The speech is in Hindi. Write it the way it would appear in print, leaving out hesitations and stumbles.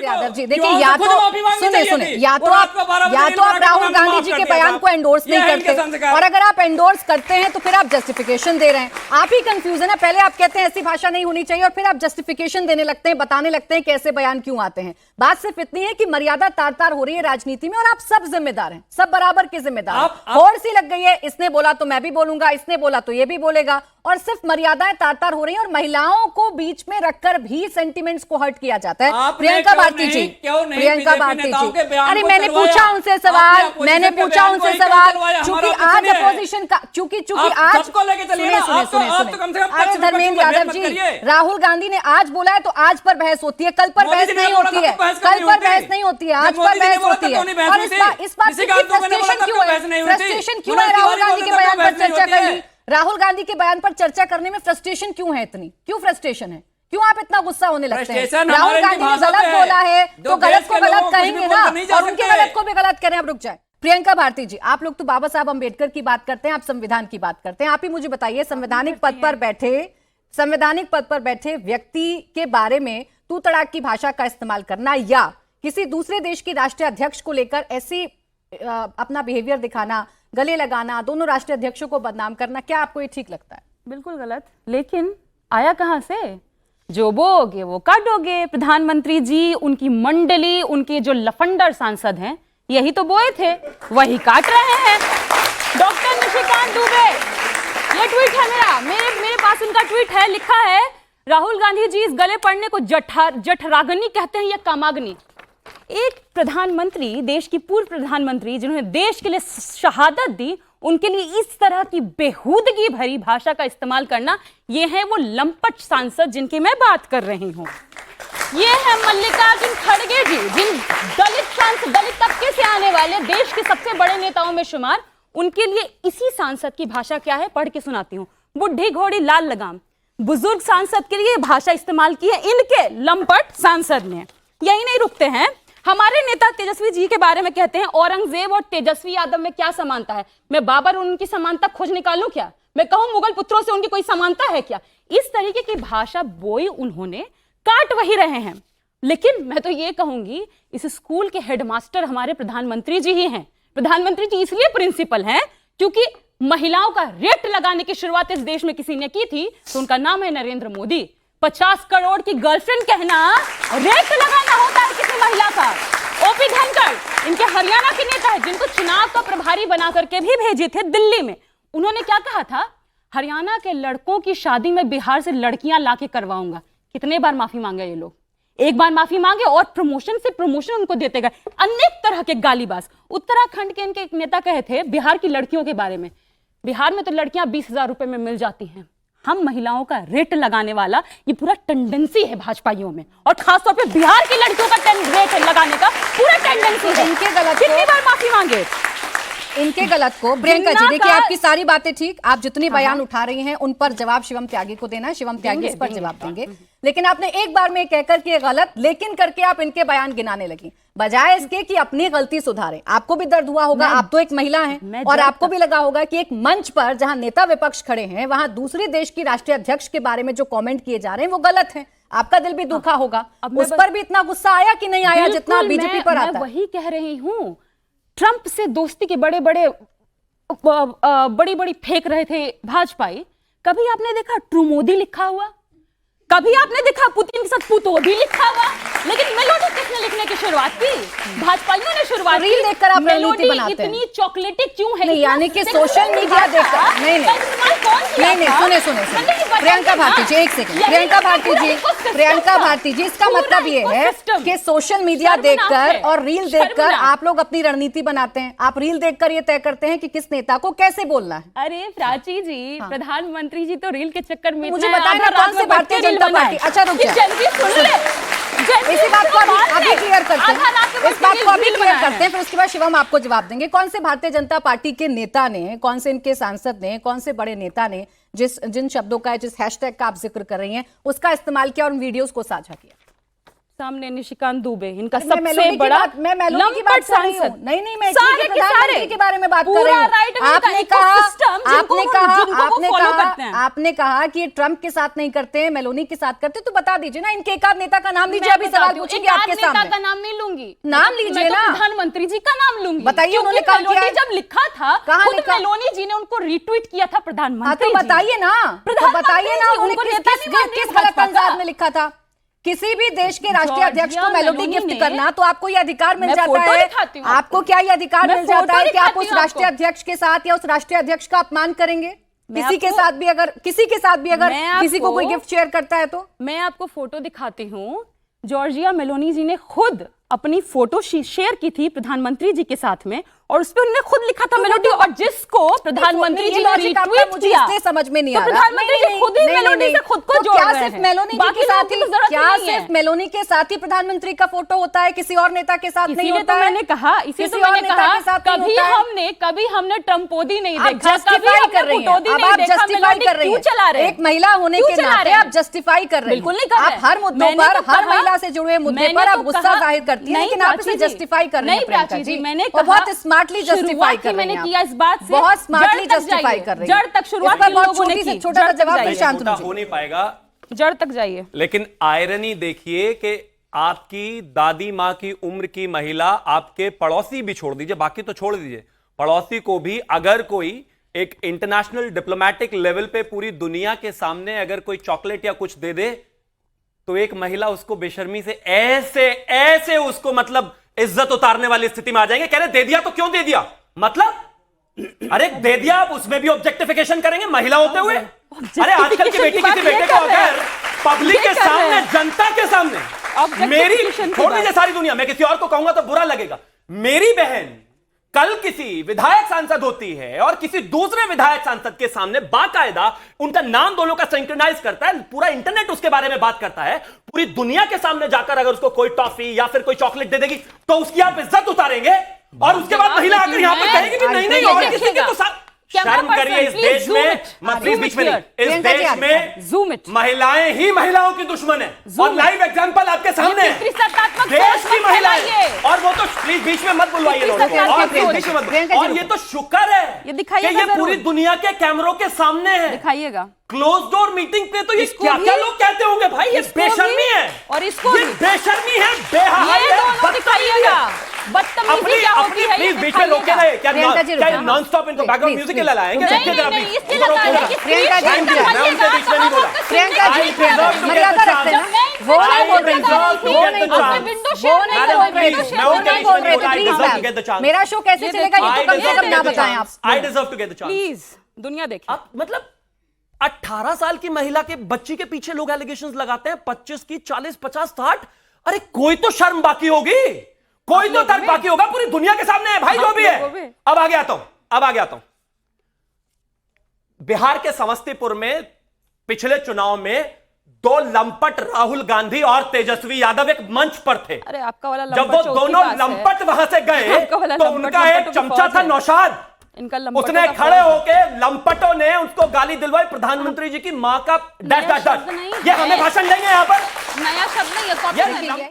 यादव जी, देखिए या तो सुने या तो आप राहुल गांधी जी के बयान को एंडोर्स नहीं करते, और अगर आप एंडोर्स करते हैं तो फिर आप जस्टिफिकेशन दे रहे हैं। आप ही कंफ्यूजन है, पहले आप कहते हैं ऐसी भाषा नहीं होनी चाहिए और फिर आप जस्टिफिकेशन देने लगते हैं, बताने लगते हैं कैसे बयान क्यों आते हैं। बात सिर्फ इतनी है कि मर्यादा तार तार हो रही है राजनीति में और आप सब जिम्मेदार हैं, सब बराबर के जिम्मेदार हैं। होड़ सी लग गई है, इसने बोला तो मैं भी बोलूंगा, इसने बोला तो ये भी बोलेगा, और सिर्फ मर्यादाएं तार तार हो रही हैं और महिलाओं को बीच में रखकर भी सेंटिमेंट्स को हर्ट किया जाता है। प्रियंका भारती जी, प्रियंका भारती जी, अरे मैंने पूछा उनसे सवाल, चूंकि आज अपोजिशन का, चूंकि आज सुने धर्मेंद्र यादव जी, राहुल गांधी ने आज बोला है तो आज पर बहस होती है, कल पर बहस नहीं होती है, कल पर बहस नहीं होती है, आज पर बहस होती है। और इस बात से फ्रस्ट्रेशन क्यों है? फ्रस्ट्रेशन क्यों है राहुल गांधी के बयान पर चर्चा करनी? राहुल गांधी के बयान पर चर्चा करने में फ्रस्ट्रेशन क्यों है? इतनी क्यों फ्रस्ट्रेशन है? क्यों आप इतना गुस्सा होने लगते हैं? राहुल गांधी ने गलत बोला है तो गलत को गलत कहेंगे ना, और उनके गलत को भी गलत करें। आप रुक जाए। प्रियंका भारती जी, आप लोग तो बाबा साहब अंबेडकर की बात करते हैं, आप संविधान की बात करते हैं। आप ही मुझे बताइए, संवैधानिक पद पर बैठे व्यक्ति के बारे में तू तड़ाक की भाषा का इस्तेमाल करना या किसी दूसरे देश की राष्ट्रीय अध्यक्ष को लेकर ऐसी अपना बिहेवियर दिखाना, गले लगाना, दोनों राष्ट्रीय अध्यक्षों को बदनाम करना, क्या आपको ये ठीक लगता है? बिल्कुल गलत। लेकिन आया कहां से? जो बोगे वो काटोगे। प्रधानमंत्री जी, उनकी मंडली, उनके जो लफंडर सांसद हैं, यही तो बोए थे, वही काट रहे हैं। डॉक्टर निशिकांत दुबे, ये ट्वीट है मेरे पास उनका ट्वीट है, लिखा है राहुल गांधी जी इस गले पड़ने को जठराग्नि कहते हैं या कामाग्नि। एक प्रधानमंत्री, देश की पूर्व प्रधानमंत्री जिन्होंने देश के लिए शहादत दी, उनके लिए इस तरह की बेहूदगी भरी भाषा का इस्तेमाल करना, ये है वो लंपट सांसद जिनकी मैं बात कर रही हूं। ये है मल्लिकार्जुन खड़गे जी, जिन दलित तबके से आने वाले देश के सबसे बड़े नेताओं में शुमार। उनके लिए इसी सांसद की भाषा क्या है, पढ़ के सुनाती हूँ। बुढ़ी घोड़ी लाल लगाम, बुजुर्ग सांसद के लिए भाषा इस्तेमाल की है इनके लंपट सांसद ने। यही नहीं रुकते हैं, हमारे नेता तेजस्वी जी के बारे में कहते हैं औरंगजेब और तेजस्वी यादव में क्या समानता है? मैं बाबर और उनकी समानता खोज निकालूं क्या? मैं कहूं मुगल पुत्रों से उनकी कोई समानता है क्या? इस तरीके की भाषा बोई उन्होंने, काट वही रहे हैं। लेकिन मैं तो ये कहूंगी, इस स्कूल के हेडमास्टर हमारे प्रधानमंत्री जी ही हैं। प्रधानमंत्री जी इसलिए प्रिंसिपल हैं क्योंकि महिलाओं का रेट लगाने की शुरुआत इस देश में किसी ने की थी, तो उनका नाम है नरेंद्र मोदी। 50 करोड़ की गर्लफ्रेंड कहना रेट लगाना होता है किसी महिला का। ओपी धनखड़ इनके हरियाणा के नेता है, जिनको चुनाव का प्रभारी बना करके भी भेजे थे दिल्ली में। उन्होंने क्या कहा था? हरियाणा के लड़कों की शादी में बिहार से लड़कियां लाके करवाऊंगा। कितने बार माफी मांगे ये लोग? एक बार माफी मांगे और प्रमोशन से प्रमोशन उनको देते गए। अनेक तरह के गालीबाज। उत्तराखंड के इनके एक नेता कहे थे बिहार की लड़कियों के बारे में, बिहार में तो लड़कियां 20,000 रुपए में मिल जाती हैं। हम महिलाओं का रेट लगाने वाला ये पूरा टेंडेंसी है भाजपाइयों में, और खासतौर पे बिहार की लड़कियों का रेट लगाने का पूरा टेंडेंसी है। इनके गलत कितनी बार माफी मांगे? इनके गलत को प्रियंका जी, देखिए आपकी सारी बातें ठीक, आप जितनी बयान उठा रही हैं उन पर जवाब शिवम त्यागी को देना है, शिवम त्यागी इस पर जवाब देंगे। लेकिन आपने एक बार में कहकर के गलत लेकिन करके आप इनके बयान गिनाने लगी, बजाय इसके कि अपनी गलती सुधारें। आपको भी दर्द हुआ होगा, आप तो एक महिला हैं, और आपको भी लगा होगा कि एक मंच पर जहां नेता विपक्ष खड़े हैं, वहां दूसरे देश की राष्ट्रीय अध्यक्ष के बारे में जो कमेंट किए जा रहे हैं वो गलत है। आपका दिल भी दुखा होगा। उस पर भी इतना गुस्सा आया कि नहीं आया जितना बीजेपी पर आता है? वही कह रही हूँ, ट्रंप से दोस्ती के बड़ी बड़ी फेंक रहे थे भाजपाई। कभी आपने देखा ट्रू मोदी लिखा हुआ? कभी आपने देखा पुतिन के साथ पुतोदी लिखा हुआ? लेकिन मेलोडी किसने लिखने की शुरुआत की? भाजपाइयों ने शुरुआत की। देखकर आप रणनीति बनाते हैं। इतनी चॉकलेटी क्यों है? नहीं, यानी कि सोशल मीडिया देखकर नहीं सुने प्रियंका भारती जी, एक सेकंड। प्रियंका भारती जी, इसका मतलब ये है कि सोशल मीडिया देखकर और रील देखकर आप लोग अपनी रणनीति बनाते हैं। आप रील देखकर ये तय करते हैं कि किस नेता को कैसे बोलना है। अरे प्राची जी, प्रधानमंत्री जी तो रील के चक्कर में मुझे बताएं ना कौन से भारतीय जनता पार्टी। अच्छा रुक इसी बात को अभी क्लियर करते हैं, इस बात को अभी क्लियर करते हैं, फिर उसके बाद शिवम आपको जवाब देंगे। कौन से भारतीय जनता पार्टी के नेता ने, कौन से इनके सांसद ने, कौन से बड़े नेता ने जिन शब्दों का, जिस हैशटैग का आप जिक्र कर रही हैं उसका इस्तेमाल किया और उन वीडियोस को साझा किया? सामने निशिकांत दुबे, इनका मैं सबसे मेलोनी की बड़ा बात- मैं मेलोनी की बात लंपट कर रही हूँ। सांसद। नहीं, मैं सारे के सारे प्रधानमंत्री के बारे में बात कर पूरा रही हूँ। right wing का आपने ecosystem जिनको वो follow करते हैं। आपने कहा कि ये ट्रंप के साथ नहीं करते, मेलोनी के साथ करते, तो बता दीजिए ना, इनके एक आध नेता का नाम लीजिए, अभी सवाल पूछेंगे आपके नेता सामने। का नाम नहीं लूंगी, नाम लीजिए मैं तो ना। प्रधानमंत्री जी का नाम लूंगी। बताइए क्योंकि उन्होंने काम किया मेलोनी है? जब लिखा था, कहाँ खुद लिखा? मेलोनी जी ने उनको रिट्वीट किया था प्रधानमंत्री हाँ, तो जी। बताइए ना, तो प्रधानमंत्री बताइए ना, जी, उन्होंने उनको किस नेता किस नहीं मानते किस भाजपा गलत का। अंदाज में लिखा था? किसी भी देश के राष्ट्रीय अध्यक्ष को जॉर्जिया मेलोडी मेलोनी गिफ्ट ने- करना, तो आपको ये अधिकार मिल मैं जाता फोटो है। दिखाती हूँ आपको क्या ये अधिकार मैं मिल जाता फोटो है कि आप दिखाती उस हूँ राष्ट्रीय आपको। अध्यक्ष के साथ या उस राष्ट्रीय अध्यक्ष का अपमान करेंगे? मैं किसी के आपको- साथ भी अगर मैं किसी को कोई आपको- गिफ्ट शेयर करता है तो मैं आपको फोटो दिखाती हूँ। जॉर्जिया मेलोनी जी ने खुद अपनी फोटो शेयर की थी प्रधानमंत्री जी के साथ में, और उस पे उन्होंने खुद लिखा था मेलोडी, और जिसको प्रधानमंत्री जी ने लॉजिक आपका रीट्वीट मुझे किया। इसलिए समझ में नहीं आ तो रहा। प्रधानमंत्री जी खुद ही मेलोडी से खुद को तो जोड़ क्या रहे सिर्फ हैं। मेलोनी जी बाकी के साथ लोगों की ही तो जरूरत क्या ही नहीं है। सिर्फ मेलोनी के साथ ही प्रधानमंत्री का फोटो होता है, किसी और नेता के साथ नहीं इसीलिए होता तो है? मैंने कहा, इसीलिए किसी तो और मैंने नेता कहा के साथ नहीं कभी होता है? हमने ट्रम्पोदी नहीं आप देखा, कभी जस्टिफाई हमने कर रही हैं। पुटोदी अब नहीं आप देखा, जस्टिफाई मेलोडी कर रही क्यों चला रहे हैं। हैं? एक महिला होने क्यों के चला नाते रहे हैं? आप जस्टिफाई कर रही हैं। बिल्कुल नहीं कर रहे आप हर मुद्दों मैंने पर, तो हर कहा- महिला से जुड़े मुद्दे मैंने पर आप तो गुस्सा कहा- जाहिर करती हैं, नहीं लेकिन आप इसे प्राची जी, जस्टिफाई कर रही हैं नहीं प्रियंका प्राची जी, जी, मैंने और कहा बहुत स्मार्टली जस्टिफाई शुरुआत कर ही रही मैंने हैं। किया इस बात से, बहुत स्मार्टली जड़ तक जस्टिफाई जाइए, कर रही जड़ हैं। तक शुरुआत इस पर इन बहुत लोगों ने छोटी की, सी छोटा सा जड़ तक जवाब जाइए। प्रशांत छोटा जी। हो नहीं पाएगा, जड़ तक जाइए। लेकिन आयरनी देखिए कि आपकी दादी माँ की उम्र की महिला, आपके पड़ोसी भी छोड़ दीजिए, बाकी तो छोड़ दीजिए, पड़ोसी को भी अगर कोई एक इंटरनेशनल डिप्लोमेटिक लेवल पे पूरी दुनिया के सामने अगर कोई चॉकलेट या कुछ दे दे, तो एक महिला उसको बेशर्मी से ऐसे ऐसे उसको मतलब इज्जत उतारने वाली स्थिति में आ जाएंगे, कह रहे दे दिया तो क्यों दे दिया, मतलब अरे दे दिया, आप उसमें भी ऑब्जेक्टिफिकेशन करेंगे महिला होते हुए। अरे आजकल की बेटी किसी बेटे को अगर पब्लिक के सामने, जनता के सामने, मेरी छोड़ दीजिए सारी दुनिया, मैं किसी और को कहूंगा तो बुरा लगेगा, मेरी बहन कल किसी विधायक सांसद होती है और किसी दूसरे विधायक सांसद के सामने बाकायदा उनका नाम दोनों का सिंक्रोनाइज करता है, पूरा इंटरनेट उसके बारे में बात करता है, पूरी दुनिया के सामने जाकर अगर उसको कोई टॉफी या फिर कोई चॉकलेट दे देगी तो उसकी आप इज्जत उतारेंगे, और उसके बाद महिला आकर यहां पर कहेगी कि नहीं नहीं और किसी के तो शर्म करिए इस देश में, प्लीज बीच में नहीं, इस देश में महिलाएं ही महिलाओं की दुश्मन है, और लाइव एग्जांपल आपके सामने है, देश की महिलाएं, और वो तो प्लीज बीच में मत बुलवाइए लोगों को, और प्लीज बीच में मत, और ये तो शुक्र है कि ये पूरी दुनिया के कैमरों के सामने है, दिखाइएगा क्लोज डोर मीटिंग पे, तो ये क्या क्या लोग कहते होंगे भाई, ये बेशर्मी है, और इसको ये बेशर्मी है, बेहयाई है, बदतमीजी है, बदतमीजी क्या होती है, प्लीज बीच में रोक के रहे, क्या नॉन स्टॉप इनको बैकग्राउंड म्यूजिक के लिए लाएंगे, नहीं इसके लगाइए कि प्रियंका जी, मैं उनके बीच में नहीं बोला, प्रियंका जी मर्यादा रखते हैं ना, वो नहीं बोल रही थी, वो नहीं बोल रही थी, वो नहीं बोल रहे थे, प्लीज मैम, मेरा शो कैसे चलेगा ये तो कम से कम ना बताएं आप। I deserve to get the chance. Please दुनिया देखिए, आप मतलब 18 साल की महिला के बच्ची के पीछे लोग एलिगेशंस लगाते हैं, 25 की, 40, 50, 60, अरे कोई तो शर्म बाकी होगी, कोई तो तर्क बाकी होगा, पूरी दुनिया के सामने है भाई जो भी है। अब आगे आता हूं, बिहार के समस्तीपुर में पिछले चुनाव में दो लंपट राहुल गांधी और तेजस्वी यादव एक मंच पर थे। अरे आपका वाला जब वो दोनों लंपट वहां से गए तो उनका एक चमचा था नौशाद, उसने खड़े होके लंपटों ने उसको गाली दिलवाई, प्रधानमंत्री जी की मां का डैश डैश डैश, ये हमें भाषण देंगे यहां पर, नया शब्द नहीं है,